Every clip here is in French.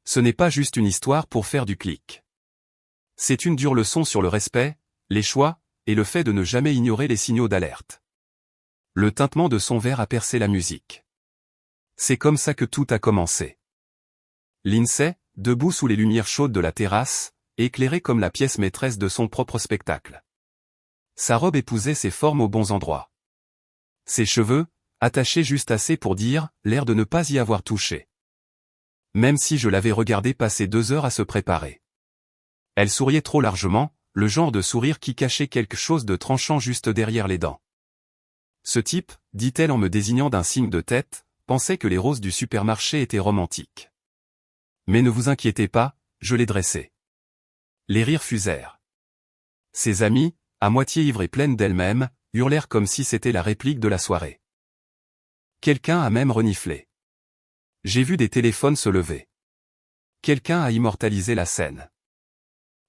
ce n'est pas juste une histoire pour faire du clic. C'est une dure leçon sur le respect, les choix, et le fait de ne jamais ignorer les signaux d'alerte. Le tintement de son verre a percé la musique. C'est comme ça que tout a commencé. Lindsay, debout sous les lumières chaudes de la terrasse, éclairée comme la pièce maîtresse de son propre spectacle. Sa robe épousait ses formes aux bons endroits. Ses cheveux, attachés juste assez pour dire, l'air de ne pas y avoir touché. Même si je l'avais regardée passer 2 heures à se préparer. Elle souriait trop largement, le genre de sourire qui cachait quelque chose de tranchant juste derrière les dents. Ce type, dit-elle en me désignant d'un signe de tête, pensait que les roses du supermarché étaient romantiques. Mais ne vous inquiétez pas, je les dressais. Les rires fusèrent. Ses amies, à moitié ivres et pleines d'elles-mêmes, hurlèrent comme si c'était la réplique de la soirée. Quelqu'un a même reniflé. J'ai vu des téléphones se lever. Quelqu'un a immortalisé la scène.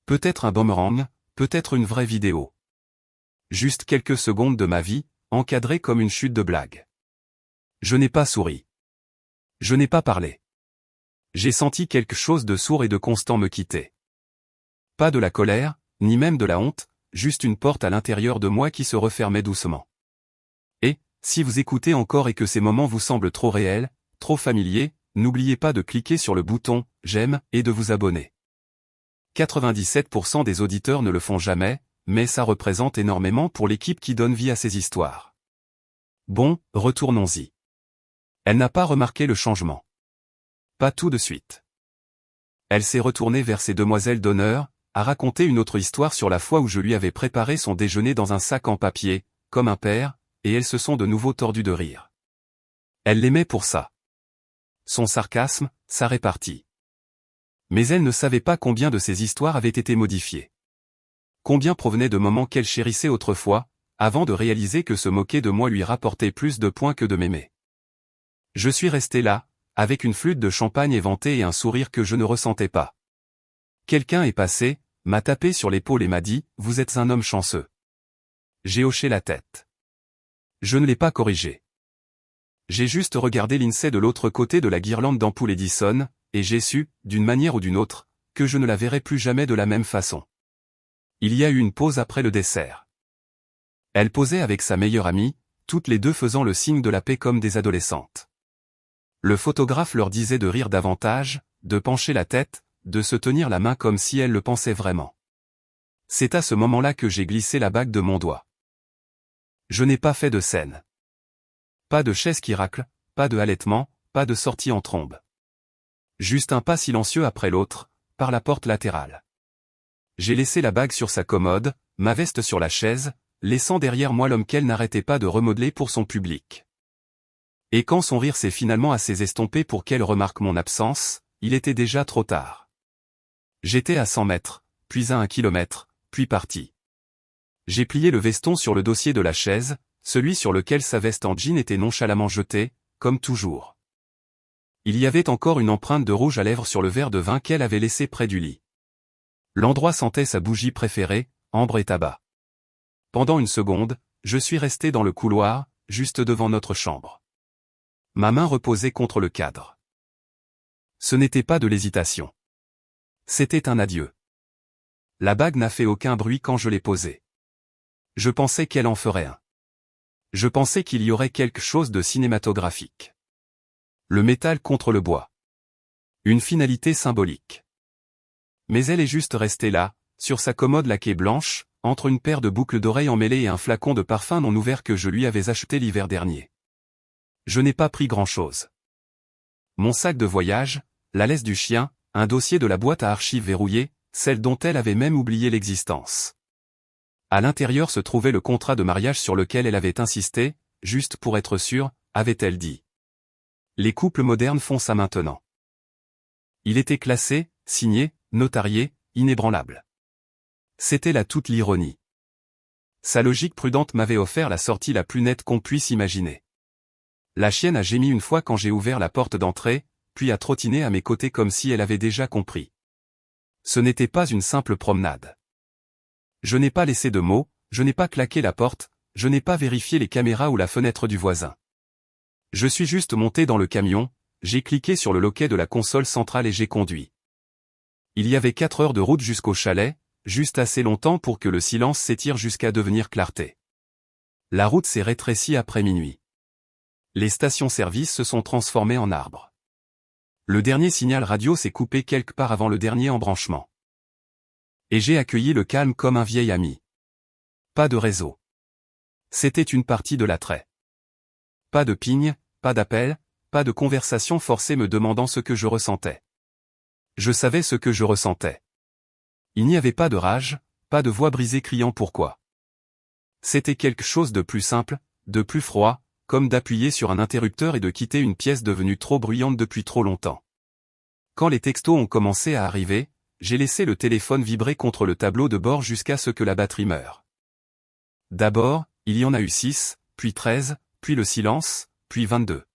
Peut-être un boomerang, peut-être une vraie vidéo. Juste quelques secondes de ma vie, encadrées comme une chute de blague. Je n'ai pas souri. Je n'ai pas parlé. J'ai senti quelque chose de sourd et de constant me quitter. Pas de la colère, ni même de la honte, juste une porte à l'intérieur de moi qui se refermait doucement. Et, si vous écoutez encore et que ces moments vous semblent trop réels, trop familiers, n'oubliez pas de cliquer sur le bouton « J'aime » et de vous abonner. 97% des auditeurs ne le font jamais, mais ça représente énormément pour l'équipe qui donne vie à ces histoires. Bon, retournons-y. Elle n'a pas remarqué le changement. Pas tout de suite. Elle s'est retournée vers ses demoiselles d'honneur, a raconté une autre histoire sur la fois où je lui avais préparé son déjeuner dans un sac en papier, comme un père, et elles se sont de nouveau tordues de rire. Elle l'aimait pour ça. Son sarcasme, sa répartie. Mais elle ne savait pas combien de ces histoires avaient été modifiées. Combien provenaient de moments qu'elle chérissait autrefois, avant de réaliser que se moquer de moi lui rapportait plus de points que de m'aimer. Je suis resté là, avec une flûte de champagne éventée et un sourire que je ne ressentais pas. Quelqu'un est passé, m'a tapé sur l'épaule et m'a dit « Vous êtes un homme chanceux ». J'ai hoché la tête. Je ne l'ai pas corrigé. J'ai juste regardé Lindsay de l'autre côté de la guirlande d'ampoules Edison, et j'ai su, d'une manière ou d'une autre, que je ne la verrai plus jamais de la même façon. Il y a eu une pause après le dessert. Elle posait avec sa meilleure amie, toutes les deux faisant le signe de la paix comme des adolescentes. Le photographe leur disait de rire davantage, de pencher la tête, de se tenir la main comme si elle le pensait vraiment. C'est à ce moment-là que j'ai glissé la bague de mon doigt. Je n'ai pas fait de scène. Pas de chaise qui racle, pas de halètement, pas de sortie en trombe. Juste un pas silencieux après l'autre, par la porte latérale. J'ai laissé la bague sur sa commode, ma veste sur la chaise, laissant derrière moi l'homme qu'elle n'arrêtait pas de remodeler pour son public. Et quand son rire s'est finalement assez estompé pour qu'elle remarque mon absence, il était déjà trop tard. J'étais à 100 mètres, puis à 1 kilomètre, puis parti. J'ai plié le veston sur le dossier de la chaise, celui sur lequel sa veste en jean était nonchalamment jetée, comme toujours. Il y avait encore une empreinte de rouge à lèvres sur le verre de vin qu'elle avait laissé près du lit. L'endroit sentait sa bougie préférée, ambre et tabac. Pendant une seconde, je suis resté dans le couloir, juste devant notre chambre. Ma main reposait contre le cadre. Ce n'était pas de l'hésitation. C'était un adieu. La bague n'a fait aucun bruit quand je l'ai posée. Je pensais qu'elle en ferait un. Je pensais qu'il y aurait quelque chose de cinématographique. Le métal contre le bois. Une finalité symbolique. Mais elle est juste restée là, sur sa commode laquée blanche, entre une paire de boucles d'oreilles emmêlées et un flacon de parfum non ouvert que je lui avais acheté l'hiver dernier. Je n'ai pas pris grand-chose. Mon sac de voyage, la laisse du chien, un dossier de la boîte à archives verrouillée, celle dont elle avait même oublié l'existence. À l'intérieur se trouvait le contrat de mariage sur lequel elle avait insisté, juste pour être sûre, avait-elle dit. Les couples modernes font ça maintenant. Il était classé, signé, notarié, inébranlable. C'était là toute l'ironie. Sa logique prudente m'avait offert la sortie la plus nette qu'on puisse imaginer. La chienne a gémi une fois quand j'ai ouvert la porte d'entrée, puis a trottiné à mes côtés comme si elle avait déjà compris. Ce n'était pas une simple promenade. Je n'ai pas laissé de mots, je n'ai pas claqué la porte, je n'ai pas vérifié les caméras ou la fenêtre du voisin. Je suis juste monté dans le camion, J'ai cliqué sur le loquet de la console centrale et j'ai conduit. Il y avait 4 heures de route jusqu'au chalet, juste assez longtemps pour que le silence s'étire jusqu'à devenir clarté. La route s'est rétrécie après minuit. Les stations-service se sont transformées en arbres. Le dernier signal radio s'est coupé quelque part avant le dernier embranchement. Et j'ai accueilli le calme comme un vieil ami. Pas de réseau. C'était une partie de l'attrait. Pas de ping, pas d'appel, pas de conversation forcée me demandant ce que je ressentais. Je savais ce que je ressentais. Il n'y avait pas de rage, pas de voix brisée criant pourquoi. C'était quelque chose de plus simple, de plus froid, comme d'appuyer sur un interrupteur et de quitter une pièce devenue trop bruyante depuis trop longtemps. Quand les textos ont commencé à arriver, j'ai laissé le téléphone vibrer contre le tableau de bord jusqu'à ce que la batterie meure. D'abord, il y en a eu 6, puis 13, puis le silence, puis 22.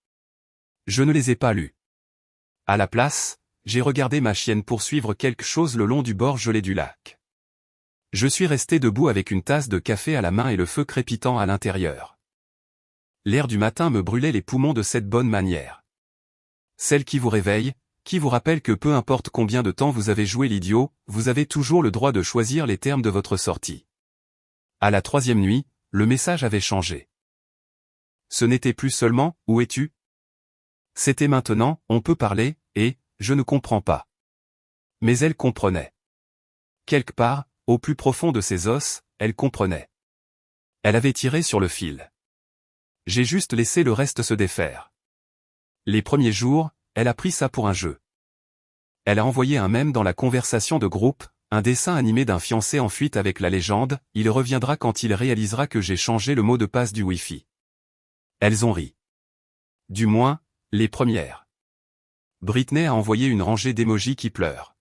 Je ne les ai pas lus. À la place, j'ai regardé ma chienne poursuivre quelque chose le long du bord gelé du lac. Je suis resté debout avec une tasse de café à la main et le feu crépitant à l'intérieur. L'air du matin me brûlait les poumons de cette bonne manière. Celle qui vous réveille, qui vous rappelle que peu importe combien de temps vous avez joué l'idiot, vous avez toujours le droit de choisir les termes de votre sortie. À la 3e nuit, le message avait changé. Ce n'était plus seulement « Où es-tu » C'était maintenant « On peut parler » et « Je ne comprends pas ». Mais elle comprenait. Quelque part, au plus profond de ses os, elle comprenait. Elle avait tiré sur le fil. J'ai juste laissé le reste se défaire. Les premiers jours, elle a pris ça pour un jeu. Elle a envoyé un mème dans la conversation de groupe, un dessin animé d'un fiancé en fuite avec la légende « Il reviendra quand il réalisera que j'ai changé le mot de passe du Wi-Fi ». Elles ont ri. Du moins, les premières. Britney a envoyé une rangée d'émojis qui pleurent.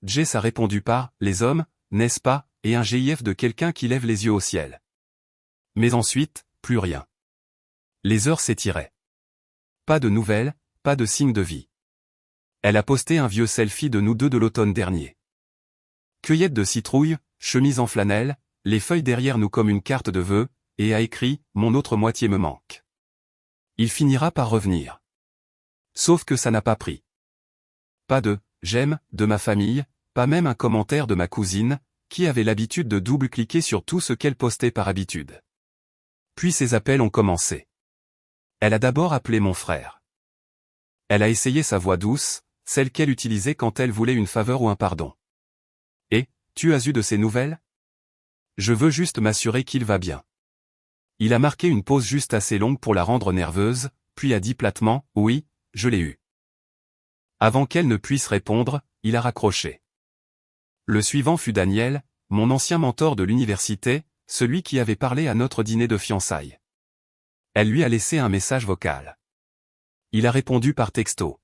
Jess a répondu par « Les hommes, n'est-ce pas ?» et un GIF de quelqu'un qui lève les yeux au ciel. Mais ensuite, plus rien. Les heures s'étiraient. Pas de nouvelles, pas de signe de vie. Elle a posté un vieux selfie de nous deux de l'automne dernier. Cueillette de citrouille, chemise en flanelle, les feuilles derrière nous comme une carte de vœux, et a écrit « Mon autre moitié me manque. Il finira par revenir. » Sauf que ça n'a pas pris. Pas de « j'aime » de ma famille, pas même un commentaire de ma cousine, qui avait l'habitude de double-cliquer sur tout ce qu'elle postait par habitude. Puis ses appels ont commencé. Elle a d'abord appelé mon frère. Elle a essayé sa voix douce, celle qu'elle utilisait quand elle voulait une faveur ou un pardon. Et, tu as eu de ses nouvelles ? Je veux juste m'assurer qu'il va bien. Il a marqué une pause juste assez longue pour la rendre nerveuse, puis a dit platement, oui, je l'ai eu. Avant qu'elle ne puisse répondre, il a raccroché. Le suivant fut Daniel, mon ancien mentor de l'université, celui qui avait parlé à notre dîner de fiançailles. Elle lui a laissé un message vocal. Il a répondu par texto.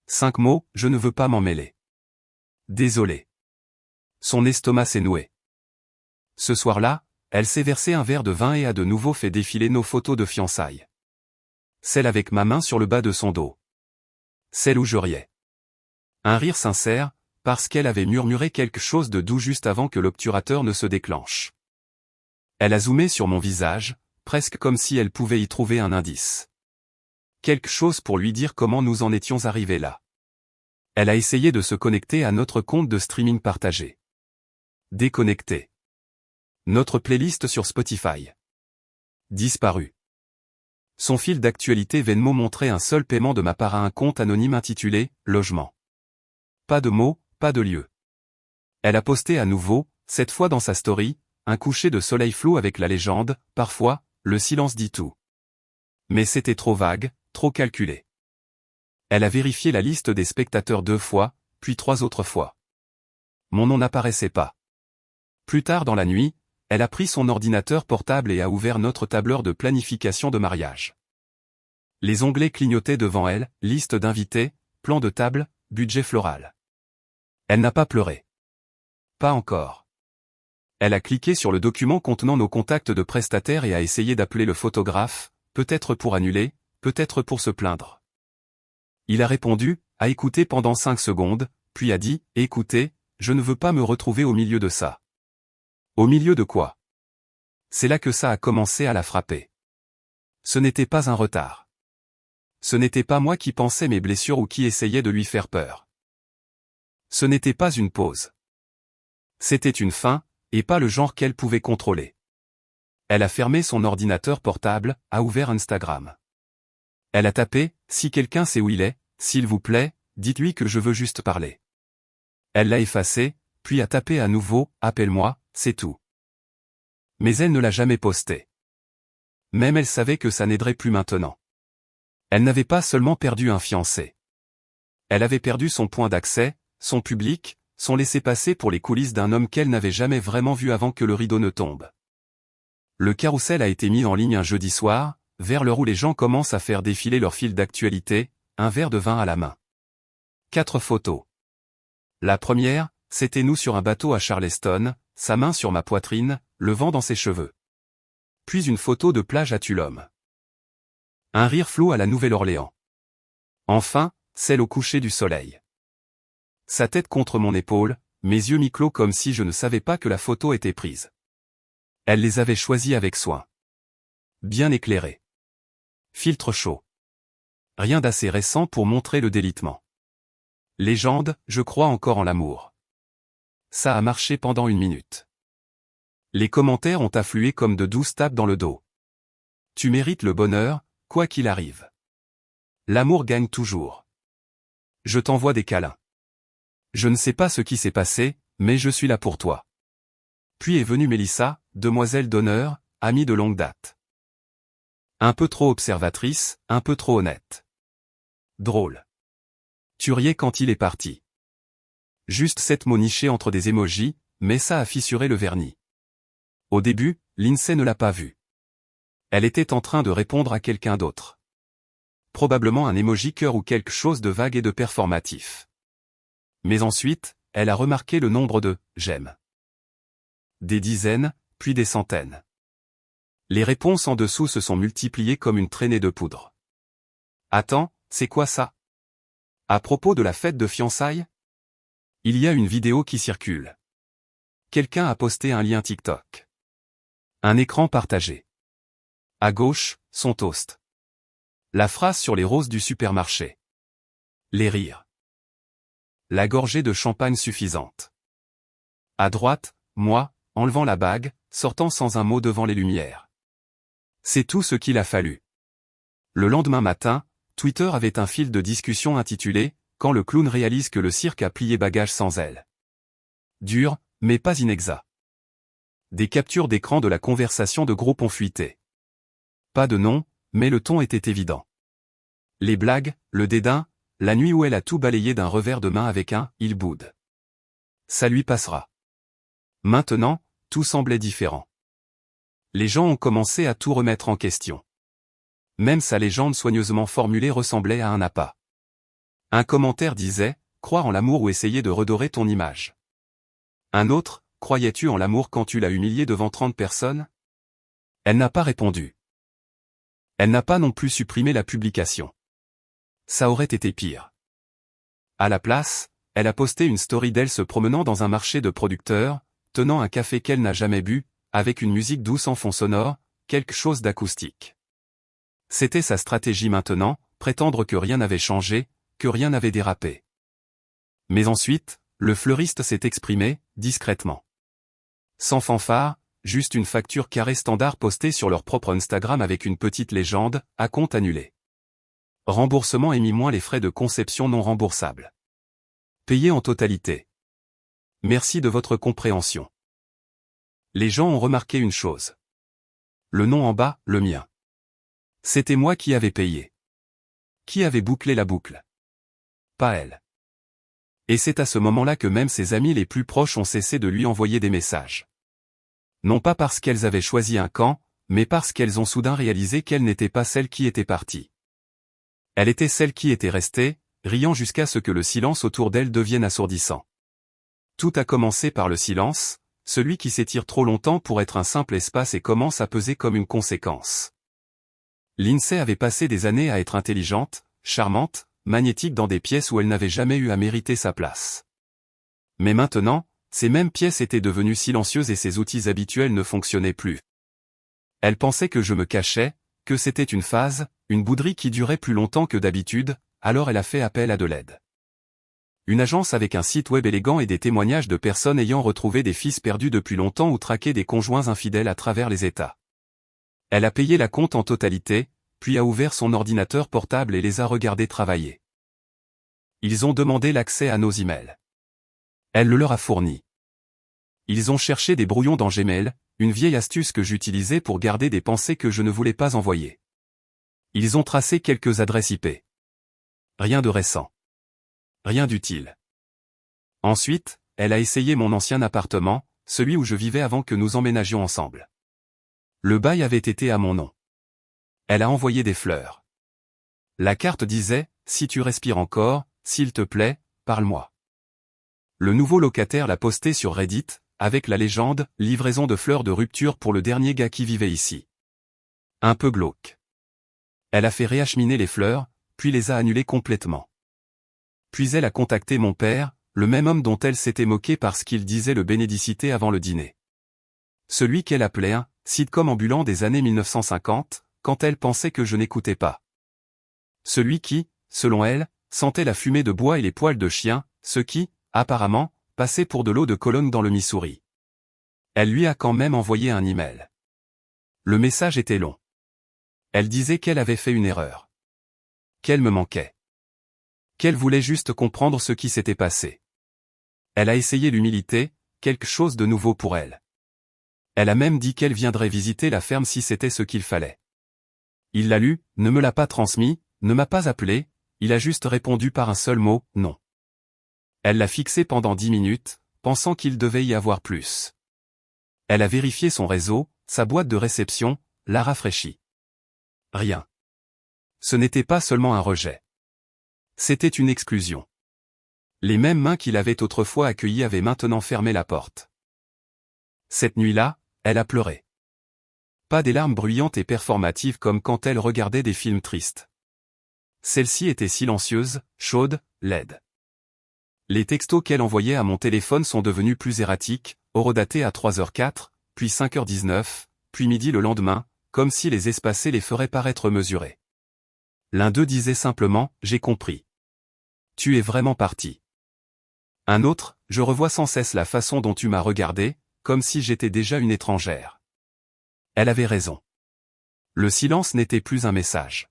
5 mots, je ne veux pas m'en mêler. Désolé. Son estomac s'est noué. Ce soir-là, elle s'est versé un verre de vin et a de nouveau fait défiler nos photos de fiançailles. Celle avec ma main sur le bas de son dos. Celle où je riais. Un rire sincère, parce qu'elle avait murmuré quelque chose de doux juste avant que l'obturateur ne se déclenche. Elle a zoomé sur mon visage, presque comme si elle pouvait y trouver un indice. Quelque chose pour lui dire comment nous en étions arrivés là. Elle a essayé de se connecter à notre compte de streaming partagé. Déconnecté. Notre playlist sur Spotify. Disparu. Son fil d'actualité Venmo montrait un seul paiement de ma part à un compte anonyme intitulé « Logement ». Pas de mots, pas de lieu. Elle a posté à nouveau, cette fois dans sa story, un coucher de soleil flou avec la légende, parfois, le silence dit tout. Mais c'était trop vague, trop calculé. Elle a vérifié la liste des spectateurs 2 fois, puis 3 autres fois. Mon nom n'apparaissait pas. Plus tard dans la nuit, elle a pris son ordinateur portable et a ouvert notre tableur de planification de mariage. Les onglets clignotaient devant elle, liste d'invités, plan de table, budget floral. Elle n'a pas pleuré. Pas encore. Elle a cliqué sur le document contenant nos contacts de prestataires et a essayé d'appeler le photographe, peut-être pour annuler, peut-être pour se plaindre. Il a répondu, a écouté pendant 5 secondes, puis a dit, écoutez, je ne veux pas me retrouver au milieu de ça. Au milieu de quoi? C'est là que ça a commencé à la frapper. Ce n'était pas un retard. Ce n'était pas moi qui pensais mes blessures ou qui essayais de lui faire peur. Ce n'était pas une pause. C'était une fin, et pas le genre qu'elle pouvait contrôler. Elle a fermé son ordinateur portable, a ouvert Instagram. Elle a tapé « Si quelqu'un sait où il est, s'il vous plaît, dites-lui que je veux juste parler ». Elle l'a effacé, puis a tapé à nouveau « Appelle-moi, c'est tout ». Mais elle ne l'a jamais posté. Même elle savait que ça n'aiderait plus maintenant. Elle n'avait pas seulement perdu un fiancé. Elle avait perdu son point d'accès, son public, son laissez-passer pour les coulisses d'un homme qu'elle n'avait jamais vraiment vu avant que le rideau ne tombe. Le carrousel a été mis en ligne un jeudi soir, vers l'heure où les gens commencent à faire défiler leur fil d'actualité, un verre de vin à la main. 4 photos. La première, c'était nous sur un bateau à Charleston, sa main sur ma poitrine, le vent dans ses cheveux. Puis une photo de plage à Tulum. Un rire flou à la Nouvelle-Orléans. Enfin, celle au coucher du soleil. Sa tête contre mon épaule, mes yeux mi-clos comme si je ne savais pas que la photo était prise. Elle les avait choisis avec soin. Bien éclairés. Filtre chaud. Rien d'assez récent pour montrer le délitement. Légende, je crois encore en l'amour. Ça a marché pendant 1 minute. Les commentaires ont afflué comme de douces tapes dans le dos. Tu mérites le bonheur, quoi qu'il arrive. L'amour gagne toujours. Je t'envoie des câlins. Je ne sais pas ce qui s'est passé, mais je suis là pour toi. Puis est venue Mélissa, demoiselle d'honneur, amie de longue date. Un peu trop observatrice, un peu trop honnête. Drôle. Tu riais quand il est parti. Juste 7 mots nichés entre des émojis, mais ça a fissuré le vernis. Au début, Lindsay ne l'a pas vu. Elle était en train de répondre à quelqu'un d'autre. Probablement un émoji cœur ou quelque chose de vague et de performatif. Mais ensuite, elle a remarqué le nombre de « j'aime ». Des dizaines, puis des centaines. Les réponses en dessous se sont multipliées comme une traînée de poudre. Attends, c'est quoi ça? À propos de la fête de fiançailles? Il y a une vidéo qui circule. Quelqu'un a posté un lien TikTok. Un écran partagé. À gauche, son toast. La phrase sur les roses du supermarché. Les rires. La gorgée de champagne suffisante. À droite, moi, enlevant la bague, sortant sans un mot devant les lumières. C'est tout ce qu'il a fallu. Le lendemain matin, Twitter avait un fil de discussion intitulé « Quand le clown réalise que le cirque a plié bagage sans elle ». Dur, mais pas inexact. Des captures d'écran de la conversation de groupe ont fuité. Pas de nom, mais le ton était évident. Les blagues, le dédain, la nuit où elle a tout balayé d'un revers de main avec un « il boude ». Ça lui passera. Maintenant, tout semblait différent. Les gens ont commencé à tout remettre en question. Même sa légende soigneusement formulée ressemblait à un appât. Un commentaire disait « Croire en l'amour ou essayer de redorer ton image ». Un autre « Croyais-tu en l'amour quand tu l'as humilié devant 30 personnes ?» Elle n'a pas répondu. Elle n'a pas non plus supprimé la publication. Ça aurait été pire. À la place, elle a posté une story d'elle se promenant dans un marché de producteurs, tenant un café qu'elle n'a jamais bu, avec une musique douce en fond sonore, quelque chose d'acoustique. C'était sa stratégie maintenant, prétendre que rien n'avait changé, que rien n'avait dérapé. Mais ensuite, le fleuriste s'est exprimé, discrètement. Sans fanfare, juste une facture carrée standard postée sur leur propre Instagram avec une petite légende, à compte annulé. Remboursement émis moins les frais de conception non remboursables. Payé en totalité. Merci de votre compréhension. Les gens ont remarqué une chose. Le nom en bas, le mien. C'était moi qui avais payé. Qui avait bouclé la boucle? Pas elle. Et c'est à ce moment-là que même ses amis les plus proches ont cessé de lui envoyer des messages. Non pas parce qu'elles avaient choisi un camp, mais parce qu'elles ont soudain réalisé qu'elle n'était pas celle qui était partie. Elle était celle qui était restée, riant jusqu'à ce que le silence autour d'elle devienne assourdissant. Tout a commencé par le silence, celui qui s'étire trop longtemps pour être un simple espace et commence à peser comme une conséquence. Lindsay avait passé des années à être intelligente, charmante, magnétique dans des pièces où elle n'avait jamais eu à mériter sa place. Mais maintenant, ces mêmes pièces étaient devenues silencieuses et ses outils habituels ne fonctionnaient plus. Elle pensait que je me cachais, que c'était une phase, une bouderie qui durait plus longtemps que d'habitude, alors elle a fait appel à de l'aide. Une agence avec un site web élégant et des témoignages de personnes ayant retrouvé des fils perdus depuis longtemps ou traqué des conjoints infidèles à travers les États. Elle a payé la compte en totalité, puis a ouvert son ordinateur portable et les a regardés travailler. Ils ont demandé l'accès à nos emails. Elle le leur a fourni. Ils ont cherché des brouillons dans Gmail, une vieille astuce que j'utilisais pour garder des pensées que je ne voulais pas envoyer. Ils ont tracé quelques adresses IP. Rien de récent. Rien d'utile. Ensuite, elle a essayé mon ancien appartement, celui où je vivais avant que nous emménagions ensemble. Le bail avait été à mon nom. Elle a envoyé des fleurs. La carte disait, « Si tu respires encore, s'il te plaît, parle-moi. » Le nouveau locataire l'a posté sur Reddit, avec la légende « Livraison de fleurs de rupture pour le dernier gars qui vivait ici ». Un peu glauque. Elle a fait réacheminer les fleurs, puis les a annulées complètement. Puis elle a contacté mon père, le même homme dont elle s'était moquée parce qu'il disait le bénédicité avant le dîner. Celui qu'elle appelait un « sitcom ambulant des années 1950 », quand elle pensait que je n'écoutais pas. Celui qui, selon elle, sentait la fumée de bois et les poils de chien, ce qui, apparemment, passait pour de l'eau de Cologne dans le Missouri. Elle lui a quand même envoyé un email. Le message était long. Elle disait qu'elle avait fait une erreur. Qu'elle me manquait. Qu'elle voulait juste comprendre ce qui s'était passé. Elle a essayé l'humilité, quelque chose de nouveau pour elle. Elle a même dit qu'elle viendrait visiter la ferme si c'était ce qu'il fallait. Il l'a lu, ne me l'a pas transmis, ne m'a pas appelé, il a juste répondu par un seul mot, non. Elle l'a fixé pendant 10 minutes, pensant qu'il devait y avoir plus. Elle a vérifié son réseau, sa boîte de réception, l'a rafraîchi. Rien. Ce n'était pas seulement un rejet. C'était une exclusion. Les mêmes mains qui l'avaient autrefois accueillie avaient maintenant fermé la porte. Cette nuit-là, elle a pleuré. Pas des larmes bruyantes et performatives comme quand elle regardait des films tristes. Celle-ci était silencieuse, chaude, laide. Les textos qu'elle envoyait à mon téléphone sont devenus plus erratiques, horodatés à 3h04, puis 5h19, puis midi le lendemain, comme si les espacés les feraient paraître mesurés. L'un d'eux disait simplement « J'ai compris. Tu es vraiment parti. » Un autre « Je revois sans cesse la façon dont tu m'as regardé, comme si j'étais déjà une étrangère. » Elle avait raison. Le silence n'était plus un message.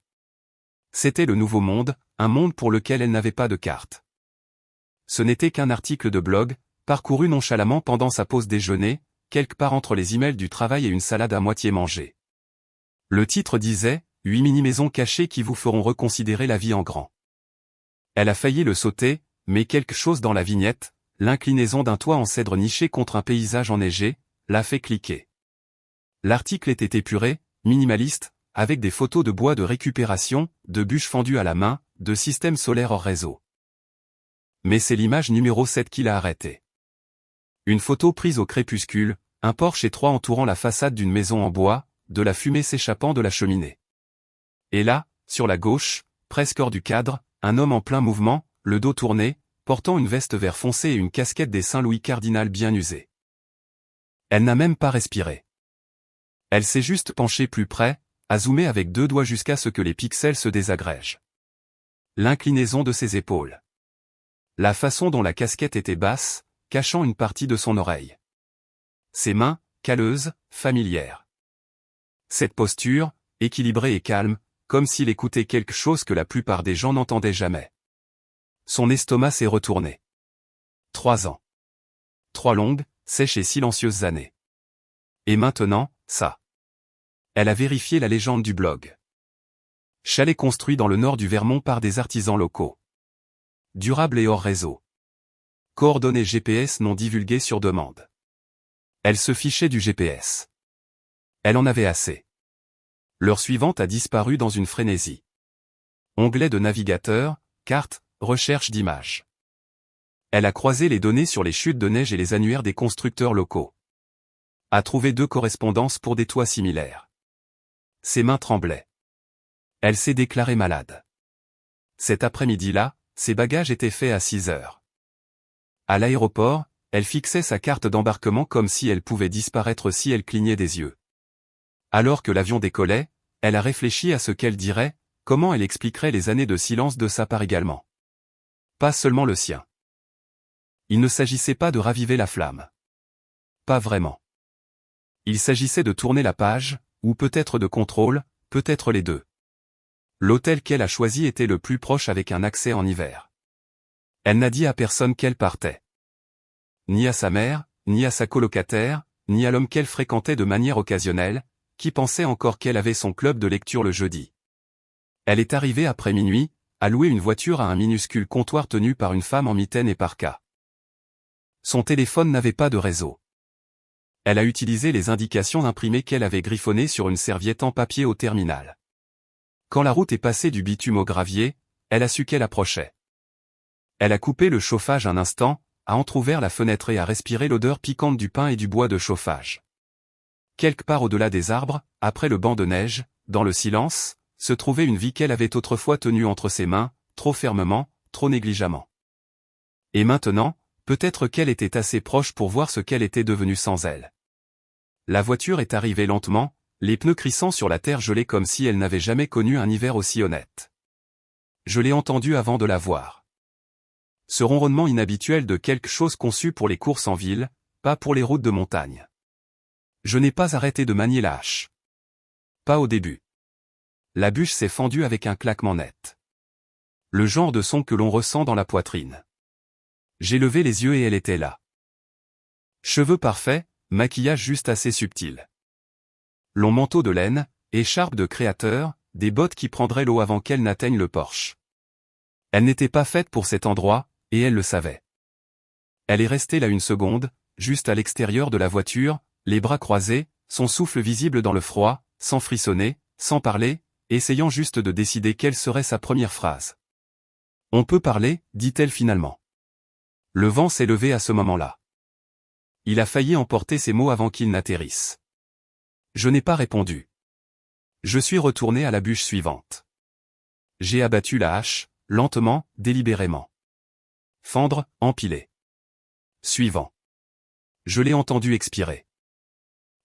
C'était le nouveau monde, un monde pour lequel elle n'avait pas de carte. Ce n'était qu'un article de blog, parcouru nonchalamment pendant sa pause déjeuner, quelque part entre les emails du travail et une salade à moitié mangée. Le titre disait « 8 mini-maisons cachées qui vous feront reconsidérer la vie en grand ». Elle a failli le sauter, mais quelque chose dans la vignette, l'inclinaison d'un toit en cèdre niché contre un paysage enneigé, l'a fait cliquer. L'article était épuré, minimaliste, avec des photos de bois de récupération, de bûches fendues à la main, de systèmes solaires hors réseau. Mais c'est l'image numéro 7 qui l'a arrêté. Une photo prise au crépuscule, un porche étroit entourant la façade d'une maison en bois, de la fumée s'échappant de la cheminée. Et là, sur la gauche, presque hors du cadre, un homme en plein mouvement, le dos tourné, portant une veste vert foncé et une casquette des Saint-Louis cardinal bien usée. Elle n'a même pas respiré. Elle s'est juste penchée plus près, a zoomé avec 2 doigts jusqu'à ce que les pixels se désagrègent. L'inclinaison de ses épaules. La façon dont la casquette était basse, cachant une partie de son oreille. Ses mains, calleuses, familières. Cette posture, équilibrée et calme, comme s'il écoutait quelque chose que la plupart des gens n'entendaient jamais. Son estomac s'est retourné. 3 ans. 3 longues, sèches et silencieuses années. Et maintenant, ça. Elle a vérifié la légende du blog. Chalet construit dans le nord du Vermont par des artisans locaux. Durable et hors réseau. Coordonnées GPS non divulguées sur demande. Elle se fichait du GPS. Elle en avait assez. L'heure suivante a disparu dans une frénésie. Onglet de navigateur, carte, recherche d'images. Elle a croisé les données sur les chutes de neige et les annuaires des constructeurs locaux. A trouvé 2 correspondances pour des toits similaires. Ses mains tremblaient. Elle s'est déclarée malade. Cet après-midi-là, ses bagages étaient faits à 6 heures. À l'aéroport, elle fixait sa carte d'embarquement comme si elle pouvait disparaître si elle clignait des yeux. Alors que l'avion décollait, elle a réfléchi à ce qu'elle dirait, comment elle expliquerait les années de silence de sa part également. Pas seulement le sien. Il ne s'agissait pas de raviver la flamme. Pas vraiment. Il s'agissait de tourner la page, ou peut-être de contrôle, peut-être les deux. L'hôtel qu'elle a choisi était le plus proche avec un accès en hiver. Elle n'a dit à personne qu'elle partait. Ni à sa mère, ni à sa colocataire, ni à l'homme qu'elle fréquentait de manière occasionnelle, qui pensait encore qu'elle avait son club de lecture le jeudi. Elle est arrivée après minuit, a loué une voiture à un minuscule comptoir tenu par une femme en mitaine et parka. Son téléphone n'avait pas de réseau. Elle a utilisé les indications imprimées qu'elle avait griffonnées sur une serviette en papier au terminal. Quand la route est passée du bitume au gravier, elle a su qu'elle approchait. Elle a coupé le chauffage un instant, a entrouvert la fenêtre et a respiré l'odeur piquante du pain et du bois de chauffage. Quelque part au-delà des arbres, après le banc de neige, dans le silence, se trouvait une vie qu'elle avait autrefois tenue entre ses mains, trop fermement, trop négligemment. Et maintenant, peut-être qu'elle était assez proche pour voir ce qu'elle était devenue sans elle. La voiture est arrivée lentement, les pneus crissant sur la terre gelée comme si elle n'avait jamais connu un hiver aussi honnête. Je l'ai entendue avant de la voir. Ce ronronnement inhabituel de quelque chose conçu pour les courses en ville, pas pour les routes de montagne. Je n'ai pas arrêté de manier la hache. Pas au début. La bûche s'est fendue avec un claquement net. Le genre de son que l'on ressent dans la poitrine. J'ai levé les yeux et elle était là. Cheveux parfaits, maquillage juste assez subtil. Long manteau de laine, écharpe de créateur, des bottes qui prendraient l'eau avant qu'elle n'atteigne le porche. Elle n'était pas faite pour cet endroit, et elle le savait. Elle est restée là une seconde, juste à l'extérieur de la voiture, les bras croisés, son souffle visible dans le froid, sans frissonner, sans parler, essayant juste de décider quelle serait sa première phrase. « On peut parler », dit-elle finalement. Le vent s'est levé à ce moment-là. Il a failli emporter ses mots avant qu'ils n'atterrissent. Je n'ai pas répondu. Je suis retourné à la bûche suivante. J'ai abattu la hache, lentement, délibérément. Fendre, empiler. Suivant. Je l'ai entendu expirer.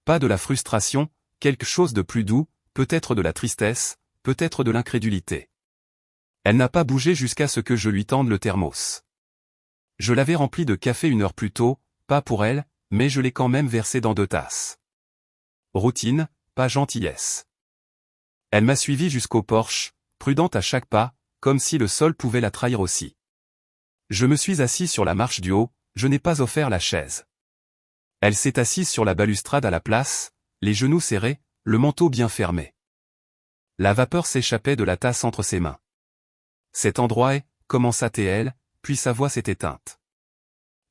Pas de la frustration, quelque chose de plus doux, peut-être de la tristesse, peut-être de l'incrédulité. Elle n'a pas bougé jusqu'à ce que je lui tende le thermos. Je l'avais rempli de café une heure plus tôt, pas pour elle, mais je l'ai quand même versé dans 2 tasses. Routine, pas gentillesse. Elle m'a suivi jusqu'au porche, prudente à chaque pas, comme si le sol pouvait la trahir aussi. Je me suis assis sur la marche du haut, je n'ai pas offert la chaise. Elle s'est assise sur la balustrade à la place, les genoux serrés, le manteau bien fermé. La vapeur s'échappait de la tasse entre ses mains. Cet endroit est, commença-t-elle, puis sa voix s'est éteinte.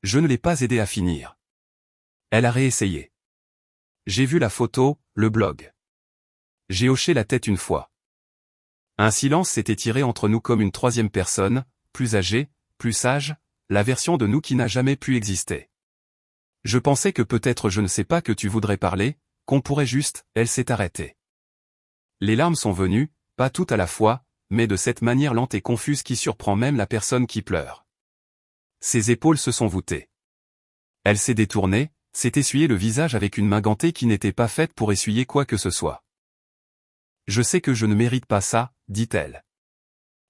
Je ne l'ai pas aidée à finir. Elle a réessayé. J'ai vu la photo, le blog. J'ai hoché la tête une fois. Un silence s'est étiré entre nous comme une troisième personne, plus âgée, plus sage, la version de nous qui n'a jamais pu exister. Je pensais que peut-être je ne sais pas que tu voudrais parler, qu'on pourrait juste, elle s'est arrêtée. Les larmes sont venues, pas toutes à la fois, mais de cette manière lente et confuse qui surprend même la personne qui pleure. Ses épaules se sont voûtées. Elle s'est détournée, s'est essuyé le visage avec une main gantée qui n'était pas faite pour essuyer quoi que ce soit. Je sais que je ne mérite pas ça, dit-elle.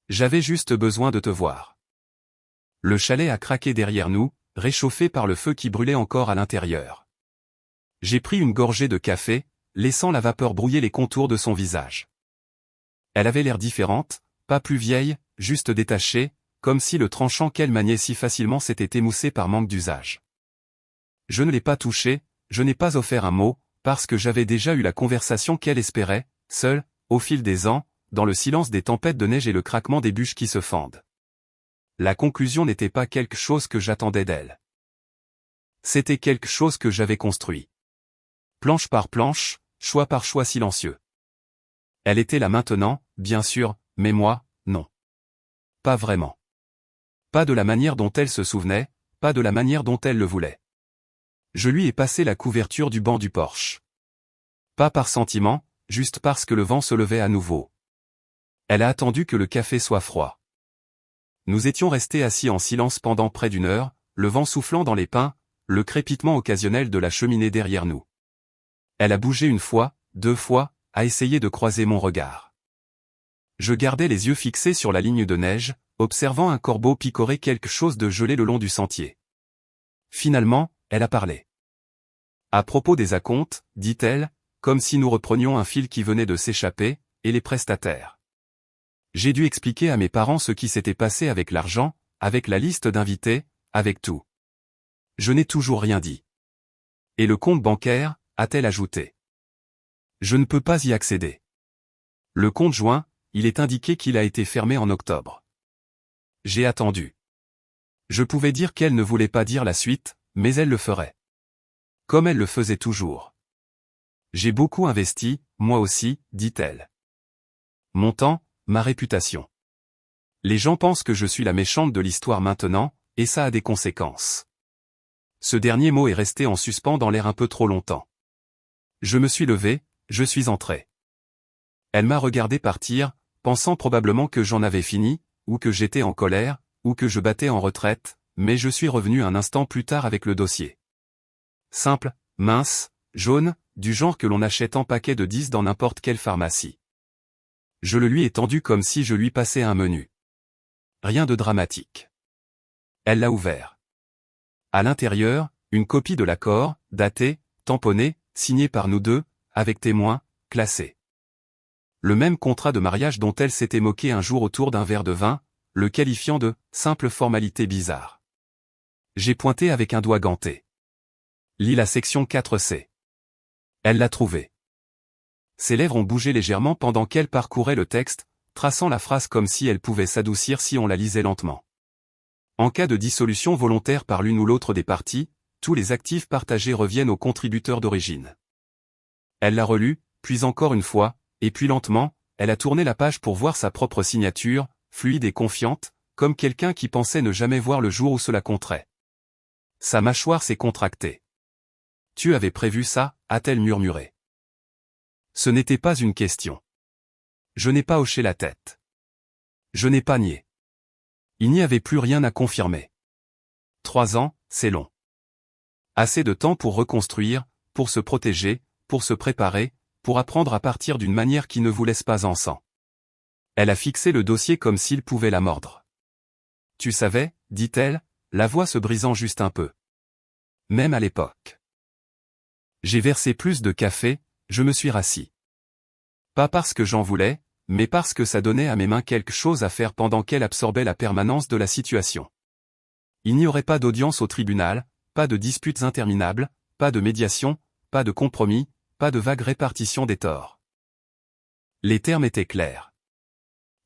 J'avais juste besoin de te voir. Le chalet a craqué derrière nous, réchauffé par le feu qui brûlait encore à l'intérieur. J'ai pris une gorgée de café, laissant la vapeur brouiller les contours de son visage. Elle avait l'air différente, pas plus vieille, juste détachée, comme si le tranchant qu'elle maniait si facilement s'était émoussé par manque d'usage. Je ne l'ai pas touchée, je n'ai pas offert un mot, parce que j'avais déjà eu la conversation qu'elle espérait, seule, au fil des ans, dans le silence des tempêtes de neige et le craquement des bûches qui se fendent. La conclusion n'était pas quelque chose que j'attendais d'elle. C'était quelque chose que j'avais construit. Planche par planche, choix par choix silencieux. Elle était là maintenant, bien sûr, mais moi, non. Pas vraiment. Pas de la manière dont elle se souvenait, pas de la manière dont elle le voulait. Je lui ai passé la couverture du banc du porche. Pas par sentiment, juste parce que le vent se levait à nouveau. Elle a attendu que le café soit froid. Nous étions restés assis en silence pendant près d'1 heure, le vent soufflant dans les pins, le crépitement occasionnel de la cheminée derrière nous. Elle a bougé 1 fois, 2 fois, à essayer de croiser mon regard. Je gardais les yeux fixés sur la ligne de neige, observant un corbeau picorer quelque chose de gelé le long du sentier. Finalement, elle a parlé. À propos des acomptes, dit-elle, comme si nous reprenions un fil qui venait de s'échapper, et les prestataires. J'ai dû expliquer à mes parents ce qui s'était passé avec l'argent, avec la liste d'invités, avec tout. Je n'ai toujours rien dit. Et le compte bancaire, a-t-elle ajouté. Je ne peux pas y accéder. Le compte joint, il est indiqué qu'il a été fermé en octobre. J'ai attendu. Je pouvais dire qu'elle ne voulait pas dire la suite, mais elle le ferait. Comme elle le faisait toujours. J'ai beaucoup investi, moi aussi, dit-elle. Mon temps, ma réputation. Les gens pensent que je suis la méchante de l'histoire maintenant, et ça a des conséquences. Ce dernier mot est resté en suspens dans l'air un peu trop longtemps. Je me suis levé, je suis entré. Elle m'a regardé partir, pensant probablement que j'en avais fini, ou que j'étais en colère, ou que je battais en retraite, mais je suis revenu un instant plus tard avec le dossier. Simple, mince, jaune, du genre que l'on achète en paquet de 10 dans n'importe quelle pharmacie. Je le lui ai tendu comme si je lui passais un menu. Rien de dramatique. Elle l'a ouvert. À l'intérieur, une copie de l'accord, datée, tamponnée, signée par nous deux, avec témoins, classés. Le même contrat de mariage dont elle s'était moquée un jour autour d'un verre de vin, le qualifiant de « simple formalité bizarre ». J'ai pointé avec un doigt ganté. Lis la section 4C. Elle l'a trouvé. Ses lèvres ont bougé légèrement pendant qu'elle parcourait le texte, traçant la phrase comme si elle pouvait s'adoucir si on la lisait lentement. En cas de dissolution volontaire par l'une ou l'autre des parties, tous les actifs partagés reviennent aux contributeurs d'origine. Elle l'a relu, puis encore une fois, et puis lentement, elle a tourné la page pour voir sa propre signature, fluide et confiante, comme quelqu'un qui pensait ne jamais voir le jour où cela compterait. Sa mâchoire s'est contractée. « Tu avais prévu ça ?» a-t-elle murmuré. Ce n'était pas une question. Je n'ai pas hoché la tête. Je n'ai pas nié. Il n'y avait plus rien à confirmer. 3 ans, c'est long. Assez de temps pour reconstruire, pour se protéger, pour se préparer, pour apprendre à partir d'une manière qui ne vous laisse pas en sang. Elle a fixé le dossier comme s'il pouvait la mordre. Tu savais, dit-elle, la voix se brisant juste un peu. Même à l'époque. J'ai versé plus de café, je me suis rassis. Pas parce que j'en voulais, mais parce que ça donnait à mes mains quelque chose à faire pendant qu'elle absorbait la permanence de la situation. Il n'y aurait pas d'audience au tribunal, pas de disputes interminables, pas de médiation, pas de compromis, pas de vague répartition des torts. Les termes étaient clairs.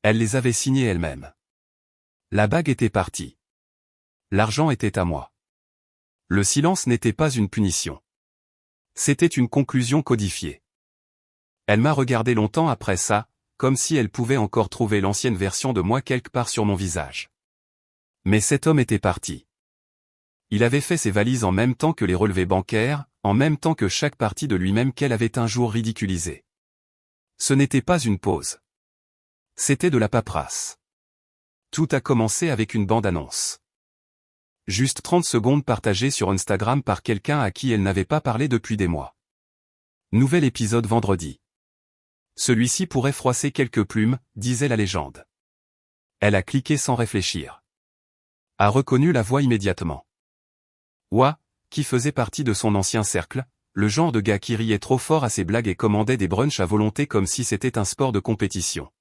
Elle les avait signés elle-même. La bague était partie. L'argent était à moi. Le silence n'était pas une punition. C'était une conclusion codifiée. Elle m'a regardé longtemps après ça, comme si elle pouvait encore trouver l'ancienne version de moi quelque part sur mon visage. Mais cet homme était parti. Il avait fait ses valises en même temps que les relevés bancaires, en même temps que chaque partie de lui-même qu'elle avait un jour ridiculisé. Ce n'était pas une pause. C'était de la paperasse. Tout a commencé avec une bande-annonce. Juste 30 secondes partagées sur Instagram par quelqu'un à qui elle n'avait pas parlé depuis des mois. Nouvel épisode vendredi. Celui-ci pourrait froisser quelques plumes, disait la légende. Elle a cliqué sans réfléchir. A reconnu la voix immédiatement. Ouah, qui faisait partie de son ancien cercle, le genre de gars qui riait trop fort à ses blagues et commandait des brunchs à volonté comme si c'était un sport de compétition.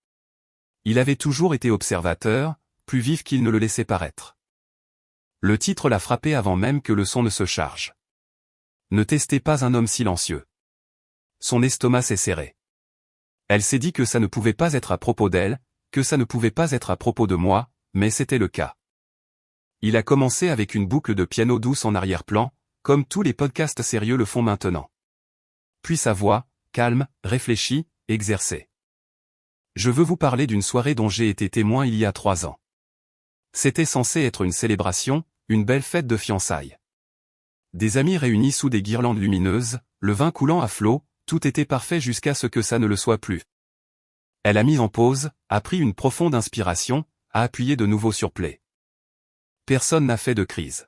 Il avait toujours été observateur, plus vif qu'il ne le laissait paraître. Le titre l'a frappé avant même que le son ne se charge. Ne testez pas un homme silencieux. Son estomac s'est serré. Elle s'est dit que ça ne pouvait pas être à propos d'elle, que ça ne pouvait pas être à propos de moi, mais c'était le cas. Il a commencé avec une boucle de piano douce en arrière-plan, comme tous les podcasts sérieux le font maintenant. Puis sa voix, calme, réfléchie, exercée. Je veux vous parler d'une soirée dont j'ai été témoin il y a 3 ans. C'était censé être une célébration, une belle fête de fiançailles. Des amis réunis sous des guirlandes lumineuses, le vin coulant à flot, tout était parfait jusqu'à ce que ça ne le soit plus. Elle a mis en pause, a pris une profonde inspiration, a appuyé de nouveau sur play. Personne n'a fait de crise.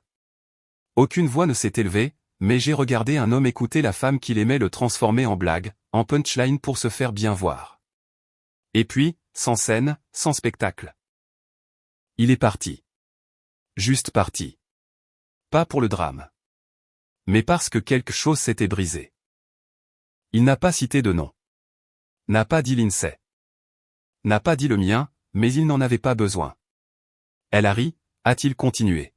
Aucune voix ne s'est élevée, mais j'ai regardé un homme écouter la femme qu'il aimait le transformer en blague, en punchline pour se faire bien voir. Et puis, sans scène, sans spectacle. Il est parti. Juste parti. Pas pour le drame. Mais parce que quelque chose s'était brisé. Il n'a pas cité de nom. N'a pas dit l'INSEE. N'a pas dit le mien, mais il n'en avait pas besoin. Elle a ri, a-t-il continué.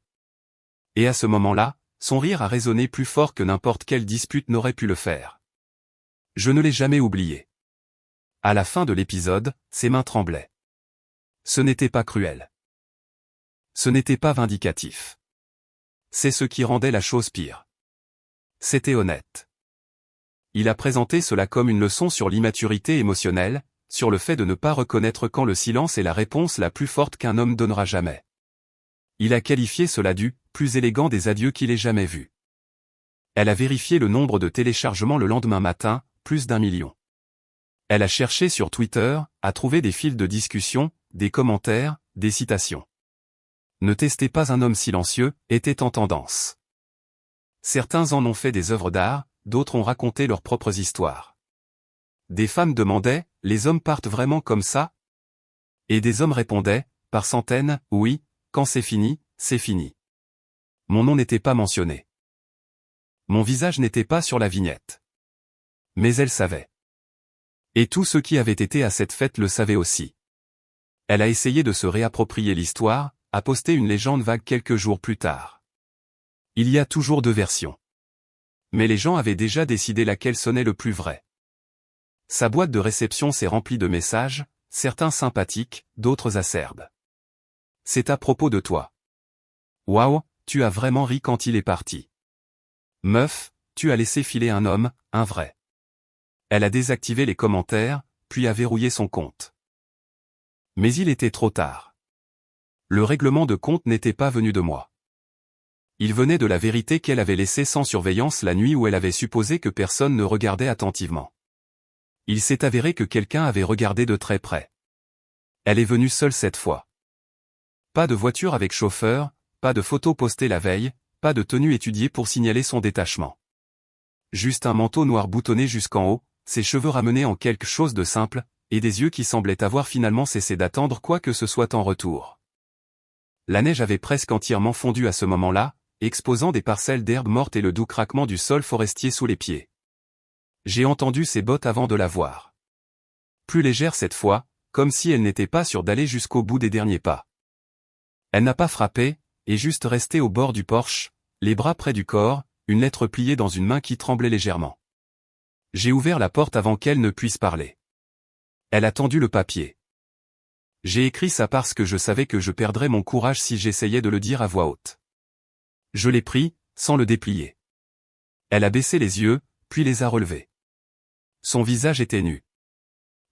Et à ce moment-là, son rire a résonné plus fort que n'importe quelle dispute n'aurait pu le faire. Je ne l'ai jamais oublié. À la fin de l'épisode, ses mains tremblaient. Ce n'était pas cruel. Ce n'était pas vindicatif. C'est ce qui rendait la chose pire. C'était honnête. Il a présenté cela comme une leçon sur l'immaturité émotionnelle, sur le fait de ne pas reconnaître quand le silence est la réponse la plus forte qu'un homme donnera jamais. Il a qualifié cela du « plus élégant des adieux qu'il ait jamais vu ». Elle a vérifié le nombre de téléchargements le lendemain matin, plus d'1 million. Elle a cherché sur Twitter, a trouvé des fils de discussion, des commentaires, des citations. Ne testez pas un homme silencieux, était en tendance. Certains en ont fait des œuvres d'art, d'autres ont raconté leurs propres histoires. Des femmes demandaient, les hommes partent vraiment comme ça? Et des hommes répondaient, par centaines, oui, quand c'est fini, c'est fini. Mon nom n'était pas mentionné. Mon visage n'était pas sur la vignette. Mais elle savait. Et tous ceux qui avaient été à cette fête le savaient aussi. Elle a essayé de se réapproprier l'histoire, a posté une légende vague quelques jours plus tard. Il y a toujours deux versions. Mais les gens avaient déjà décidé laquelle sonnait le plus vrai. Sa boîte de réception s'est remplie de messages, certains sympathiques, d'autres acerbes. C'est à propos de toi. Waouh, tu as vraiment ri quand il est parti. Meuf, tu as laissé filer un homme, un vrai. Elle a désactivé les commentaires, puis a verrouillé son compte. Mais il était trop tard. Le règlement de compte n'était pas venu de moi. Il venait de la vérité qu'elle avait laissée sans surveillance la nuit où elle avait supposé que personne ne regardait attentivement. Il s'est avéré que quelqu'un avait regardé de très près. Elle est venue seule cette fois. Pas de voiture avec chauffeur, pas de photo postée la veille, pas de tenue étudiée pour signaler son détachement. Juste un manteau noir boutonné jusqu'en haut, ses cheveux ramenés en quelque chose de simple, et des yeux qui semblaient avoir finalement cessé d'attendre quoi que ce soit en retour. La neige avait presque entièrement fondu à ce moment-là, exposant des parcelles d'herbe morte et le doux craquement du sol forestier sous les pieds. J'ai entendu ses bottes avant de la voir. Plus légère cette fois, comme si elle n'était pas sûre d'aller jusqu'au bout des derniers pas. Elle n'a pas frappé, et juste restée au bord du porche, les bras près du corps, une lettre pliée dans une main qui tremblait légèrement. J'ai ouvert la porte avant qu'elle ne puisse parler. Elle a tendu le papier. J'ai écrit ça parce que je savais que je perdrais mon courage si j'essayais de le dire à voix haute. Je l'ai pris, sans le déplier. Elle a baissé les yeux, puis les a relevés. Son visage était nu.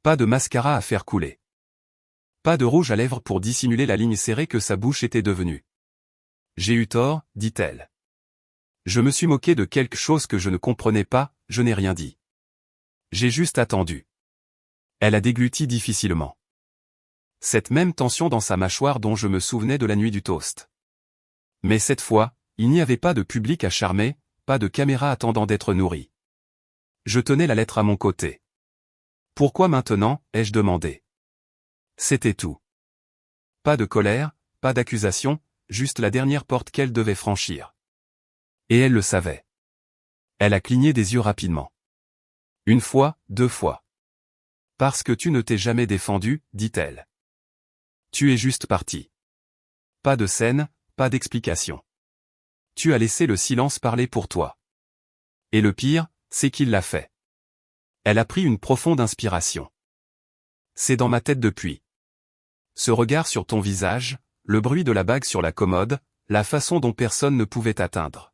Pas de mascara à faire couler. Pas de rouge à lèvres pour dissimuler la ligne serrée que sa bouche était devenue. J'ai eu tort, dit-elle. Je me suis moqué de quelque chose que je ne comprenais pas, je n'ai rien dit. J'ai juste attendu. Elle a dégluti difficilement. Cette même tension dans sa mâchoire dont je me souvenais de la nuit du toast. Mais cette fois, il n'y avait pas de public à charmer, pas de caméra attendant d'être nourrie. Je tenais la lettre à mon côté. Pourquoi maintenant, ai-je demandé. C'était tout. Pas de colère, pas d'accusation, juste la dernière porte qu'elle devait franchir. Et elle le savait. Elle a cligné des yeux rapidement. Une fois, deux fois. Parce que tu ne t'es jamais défendu, dit-elle. Tu es juste parti. Pas de scène, pas d'explication. Tu as laissé le silence parler pour toi. Et le pire, c'est qu'il l'a fait. Elle a pris une profonde inspiration. C'est dans ma tête depuis. Ce regard sur ton visage, le bruit de la bague sur la commode, la façon dont personne ne pouvait atteindre.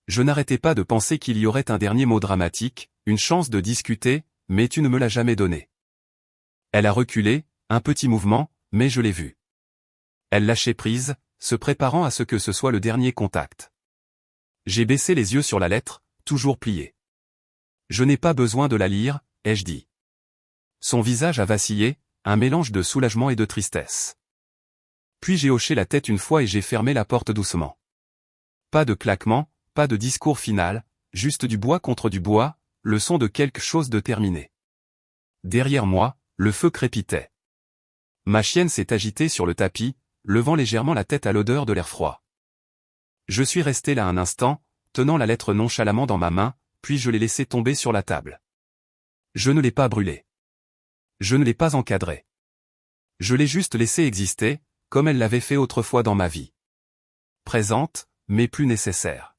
Je n'arrêtais pas de penser qu'il y aurait un dernier mot dramatique, une chance de discuter, mais tu ne me l'as jamais donné. Elle a reculé, un petit mouvement, mais je l'ai vu. Elle lâchait prise, se préparant à ce que ce soit le dernier contact. J'ai baissé les yeux sur la lettre, toujours pliée. Je n'ai pas besoin de la lire, ai-je dit. Son visage a vacillé, un mélange de soulagement et de tristesse. Puis j'ai hoché la tête une fois et j'ai fermé la porte doucement. Pas de claquement, Pas de discours final, juste du bois contre du bois, le son de quelque chose de terminé. Derrière moi, le feu crépitait. Ma chienne s'est agitée sur le tapis, levant légèrement la tête à l'odeur de l'air froid. Je suis resté là un instant, tenant la lettre nonchalamment dans ma main, puis je l'ai laissée tomber sur la table. Je ne l'ai pas brûlée. Je ne l'ai pas encadrée. Je l'ai juste laissée exister, comme elle l'avait fait autrefois dans ma vie. Présente, mais plus nécessaire.